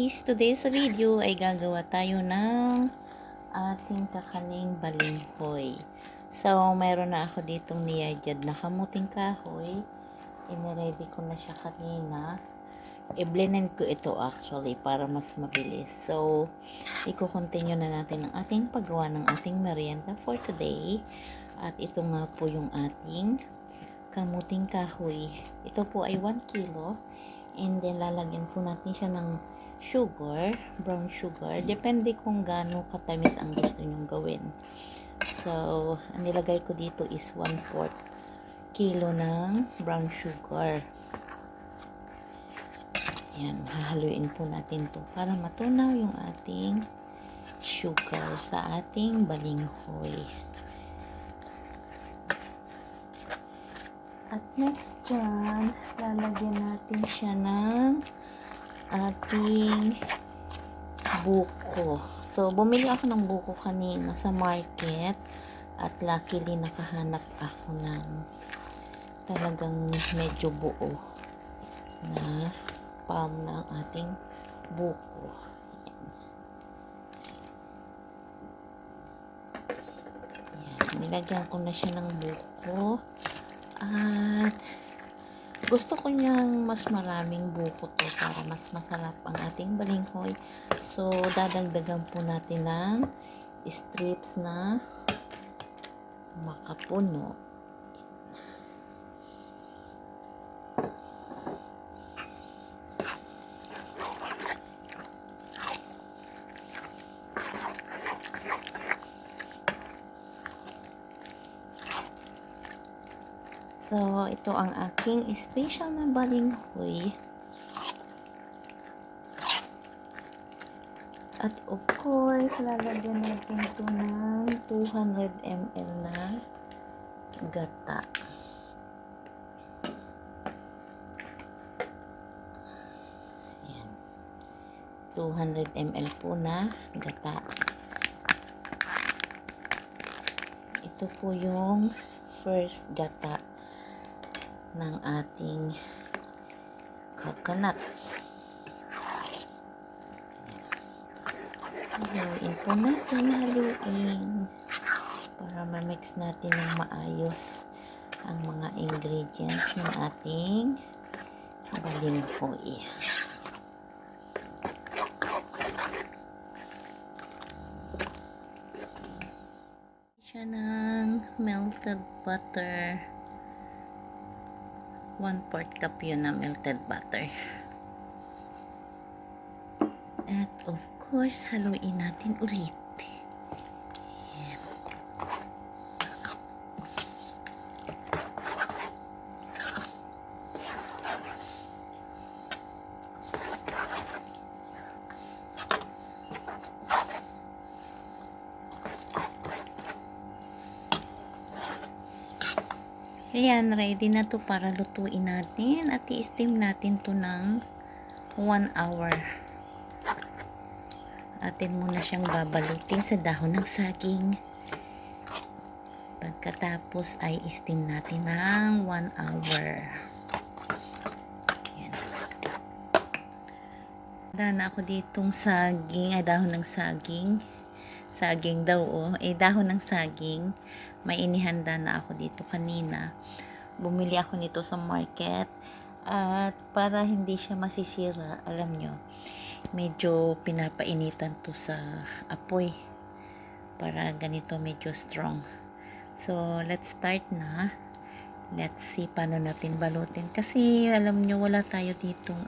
guys! Today sa video ay gagawa tayo ng ating kakaning balinghoy. So, mayroon na ako ditong niyayad na kamuting kahoy. Iniready ko na siya kanina. I-blend ko ito actually para mas mabilis. So, i-continue na natin ang ating paggawa ng ating merienda for today. At ito nga po yung ating kamuting kahoy. Ito po ay 1 kilo. And then, lalagyan po natin siya ng sugar, brown sugar. Depende kung gaano katamis ang gusto nyong gawin. So, ang nilagay ko dito is 1/4 kilo ng brown sugar. Yan, hahaluin po natin to para matunaw yung ating sugar sa ating balinghoy. At next dyan, lalagyan natin siya ng ating buko. So, bumili ako ng buko kanina sa market at luckily nakahanap ako ng talagang medyo buo na palm ng ating buko. Yan, nilagyan ko na siya ng buko. At gusto ko niyang mas maraming buko to para mas masarap ang ating balinghoy. So, dadagdagan po natin ng strips na makapuno. So, ito ang aking special na balinghoy. At of course, lalagyan natin ito ng 200 ml na gata. Ayan. 200 ml po na gata. Ito po yung first gata ng ating coconut. Haluin po natin, haluin para ma-mix natin ng maayos ang mga ingredients ng ating balinghoy. Siya ng melted butter. 1/4 cup yun na melted butter. At of course, haluin natin ulit. Ayan. Ayan, ready na to para lutuin natin at i-steam natin to ng 1 hour. Atin muna siyang babalutin sa dahon ng saging. Pagkatapos ay i-steam natin ng 1 hour. Ayan. Handa na ako ditong saging, ay dahon ng saging. Saging daw dahon ng saging. May inihanda na ako dito kanina. Bumili ako nito sa market. At para hindi siya masisira, alam nyo, medyo pinapainitan to sa apoy. Para ganito medyo strong. So, let's start na. Let's see paano natin balutin. Kasi, alam nyo, wala tayo ditong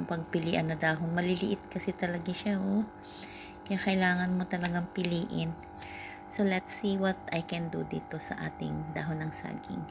pagpilian na dahon. Maliliit kasi talaga siya, Kaya kailangan mo talagang piliin. So, let's see what I can do dito sa ating dahon ng saging.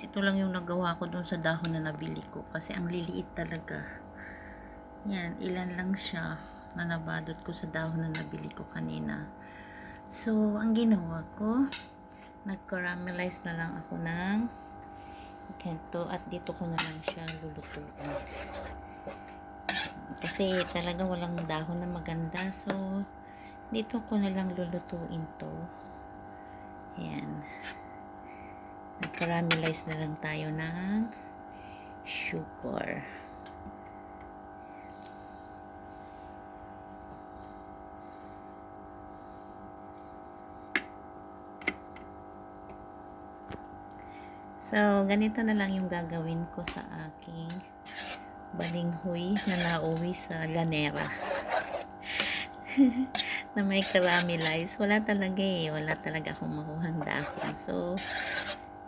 guys, ito lang yung nagawa ko dun sa dahon na nabili ko kasi ang liliit talaga. Yan, ilan lang siya na nabadot ko sa dahon na nabili ko kanina. So, ang ginawa ko, nag-caramelize na lang ako ng ganito at dito ko na lang siya lulutuin. Kasi talaga walang dahon na maganda. So, dito ko na lang lulutuin to. Yan. Nag-caramelize na lang tayo ng sugar. So, ganito na lang yung gagawin ko sa aking balinghoy na nauwi sa Llanera. Na may caramelize. Wala talaga eh. Wala talaga akong makuhang dahon. So,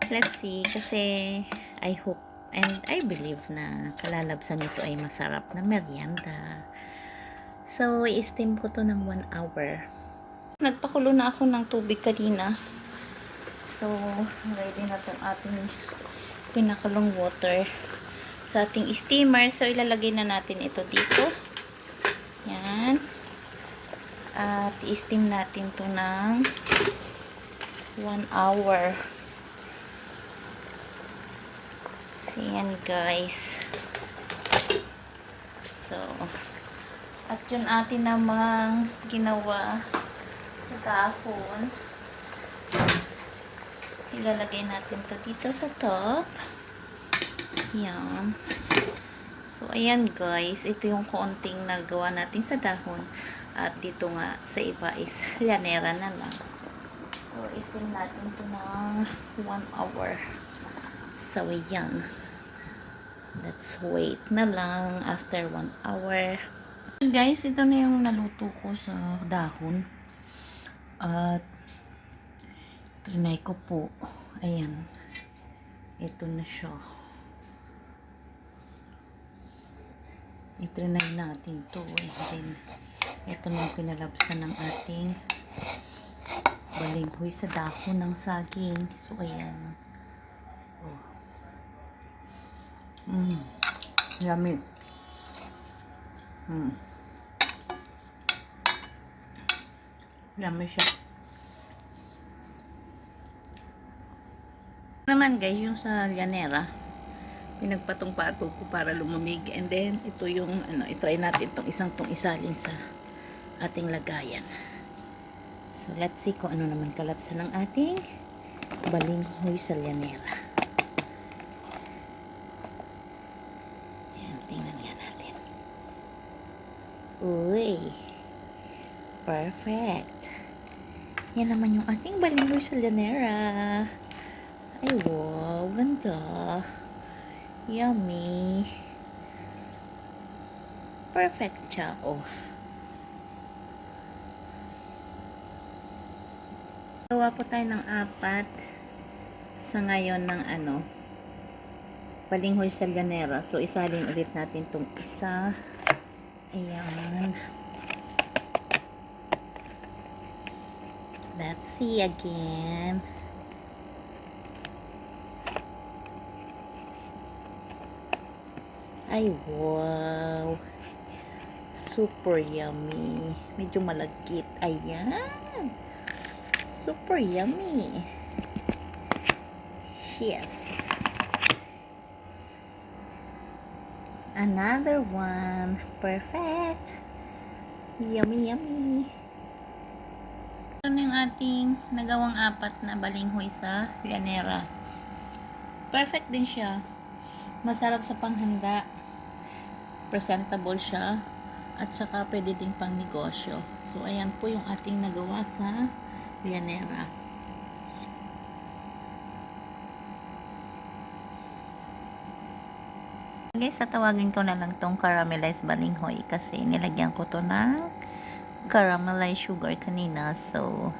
let's see. Kasi, I hope and I believe na kalalabsan nito ay masarap na merienda. So, i-steam ko to ng 1 hour. Nagpakulo na ako ng tubig kanina. So, ready na itong ating pinakulong water sa ating steamer. So, ilalagay na natin ito dito. Yan. At i-steam natin to ng 1 hour. So, yan guys. So, at yun atin namang ginawa sa dahon. Ilalagay natin to dito sa top. Yan. So, ayan guys. Ito yung konting nagawa natin sa dahon. At dito nga sa iba is Llanera na lang. So, isin natin to ng 1 hour. So, ayan. Let's wait na lang after 1 hour. Guys, ito na yung naluto ko sa dahon. At trinay ko po. Ayan. Ito na siya. I-trinay natin to. And then, ito na yung pinalabsan ng ating balinghoy sa dahon ng saging. So, ayan. Oh. Yummy. Yummy siya. Naman guys, yung sa Llanera, pinagpatong-pato ko para lumamig. And then, ito yung, i-try natin itong itong isalin sa ating lagayan. So, let's see kung ano naman kalapsan ng ating balinghoy sa Llanera. Ayan, tingnan nga natin. Uy! Perfect! Yan naman yung ating balinghoy sa Llanera. Ay, wow! Ganda! Yummy! Perfect siya, oh. Gawa po tayo ng 4 sa ngayon ng balinghoy sa Llanera. So, isalin ulit natin itong isa. Ayan. Let's see again. Ay, wow. Super yummy. Medyo malagkit. Ayan. Super yummy. Yes. Another one. Perfect. Yummy, yummy. Ito na yung ating nagawang 4 na balinghoy sa Llanera. Perfect din siya. Masarap sa panghanda. Presentable siya. At saka pwede din pang negosyo. So, ayan po yung ating nagawa sa Llanera. Guys, tatawagin ko na lang tong caramelized balinghoy kasi nilagyan ko to ng caramelized sugar kanina. So,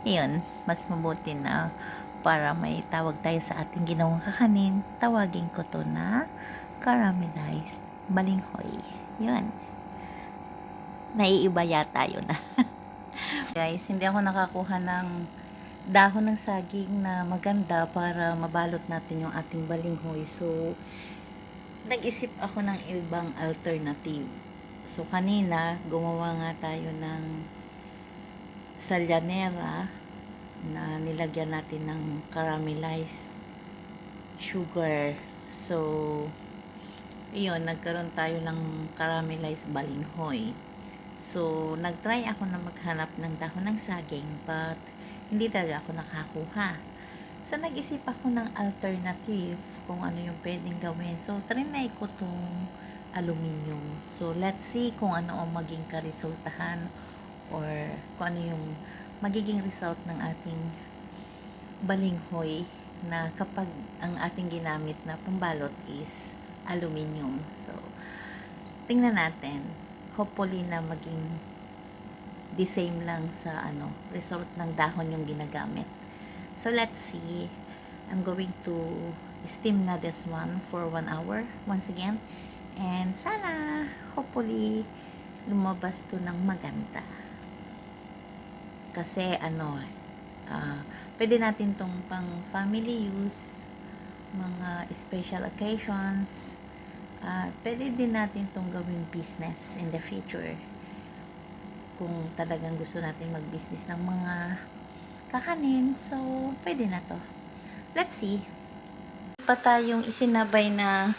yun, mas mabuti na para may tawag tayo sa ating ginawang kakanin. Tawagin ko to na caramelized balinghoy. Yun. Naiiba yata yun. Guys, hindi ako nakakuha ng dahon ng saging na maganda para mabalot natin yung ating balinghoy. So, nag-isip ako ng ibang alternative. So, kanina, gumawa nga tayo ng salyanera na nilagyan natin ng caramelized sugar. So, iyon, nagkaroon tayo ng caramelized balinghoy. So, nag-try ako na maghanap ng dahon ng saging, but hindi talaga ako nakakuha. So, nag-isip ako ng alternative kung ano yung pwedeng gawin. So, trinay ko tong aluminum. So, let's see kung ano ang maging karesultahan or kung ano yung magiging result ng ating balinghoy na kapag ang ating ginamit na pambalot is aluminum. So, tingnan natin. Hopefully na maging the same lang sa result ng dahon yung ginagamit. So, let's see. I'm going to steam na this one for 1 hour once again. And sana, hopefully, lumabas to ng maganda. Kasi, pwede natin tong pang family use, mga special occasions, pwede din natin tong gawing business in the future. Kung talagang gusto natin mag-business ng mga kakanin, so pwede na to. Let's see. Pa tayong isinabay na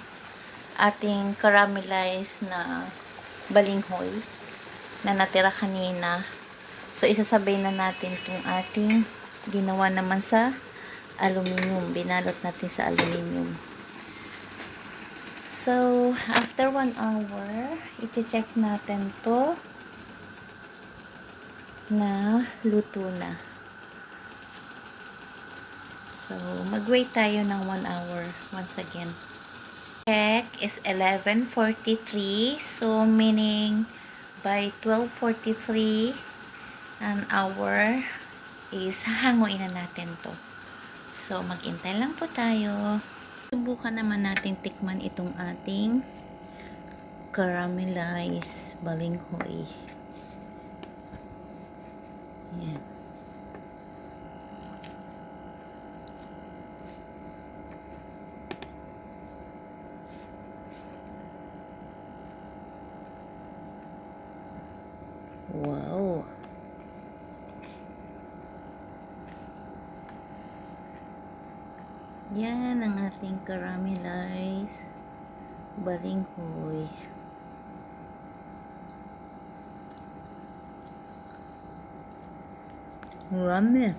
ating caramelized na balinghoy na natira kanina. So isasabay na natin itong ating ginawa naman sa aluminum. Binalot natin sa aluminum. So after 1 hour, i-check natin to na luto na. So, mag-wait tayo ng 1 hour once again. Check is 11:43. So, meaning by 12:43 an hour is hahanguin na natin to. So, mag-intay lang po tayo. Subukan naman natin tikman itong ating caramelized balinghoy. Yan. Wow. Yan ang ating caramelized balinghoy. Marami.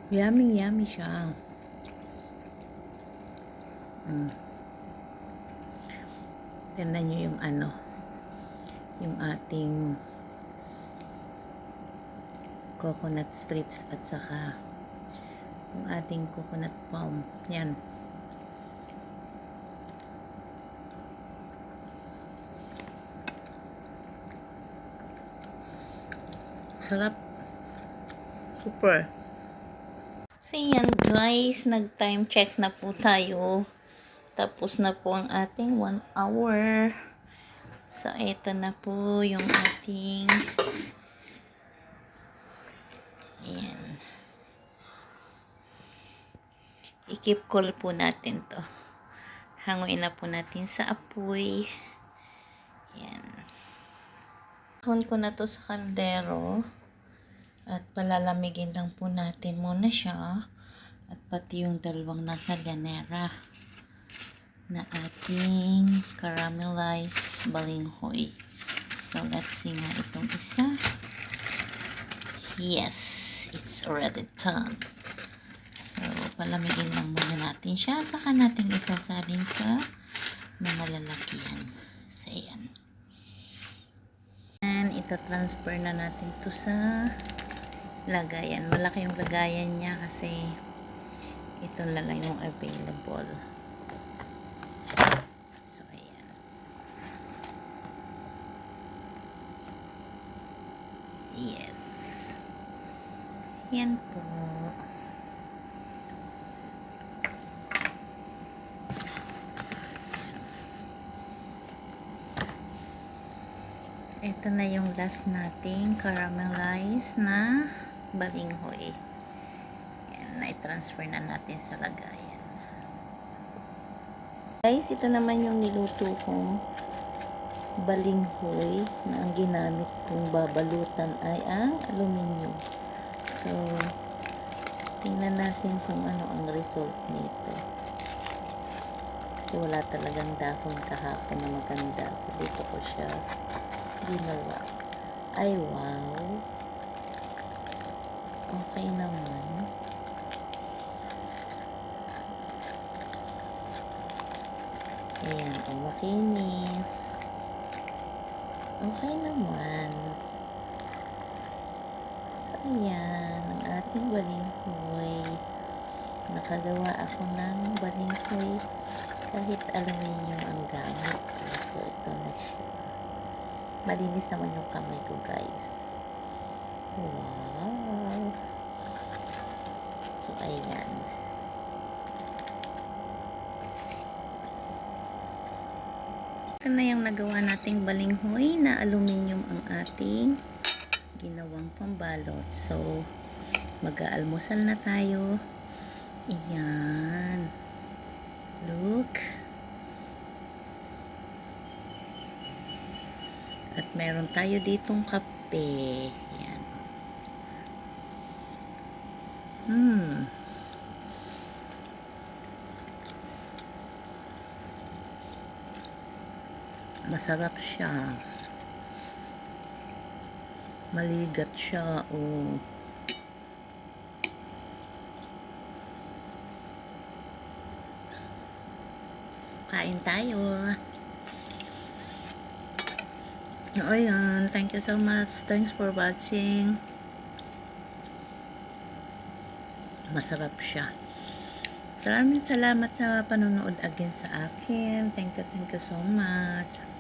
Yummy siya. Tignan nyo yung yung ating coconut strips at saka yung ating coconut palm. Yan. Sarap. Super. So yan guys, nag-time check na po tayo. Tapos na po ang ating 1 hour. So ito na po yung ating yan. I-keep cool po natin to. Hanguin na po natin sa apoy. Yan. Hon ko na to sa kaldero. At palalamigin lang po natin muna siya. At pati yung dalawang nasa llanera na ating caramelized balinghoy. So, let's see nga itong isa. Yes, it's already done. So, palamigin lang muna natin siya. Saka natin isasalin sa mga lalagyan. So, yan. And, ita-transfer na natin to sa lagayan. Malaki yung lagayan niya kasi ito lang yung available. So, ayan. Yes. Yan po. Ito Ito na yung last nating caramelized na balinghoy. Yan, na-transfer na natin sa lagayan. Guys, ito naman yung niluto kong balinghoy na ang ginamit kong babalutan ay ang aluminium. So, tingnan natin kung ano ang result nito. Kasi wala talagang dahon kahapon na maganda. So, dito ko siya ginawa. Ay, wow. Okay naman. Ayan, ang makinis. Okay naman. So, ayan, ang ating balinghoy. Nakagawa ako ng balinghoy kahit aluminium ang gamit ko. So, ito na siya. Malinis naman yung kamay ko, guys. Wow! So, ayan. Ito na yung nagawa nating balinghoy na aluminium ang ating ginawang pambalot. So, mag-aalmusal na tayo. Ayan. Look. At meron tayo ditong kape. Ayan. Masarap siya. Maligat siya. Oh. Kain tayo. Ayan. Thank you so much. Thanks for watching. Masarap siya. Salamat sa panonood again sa akin. Thank you so much.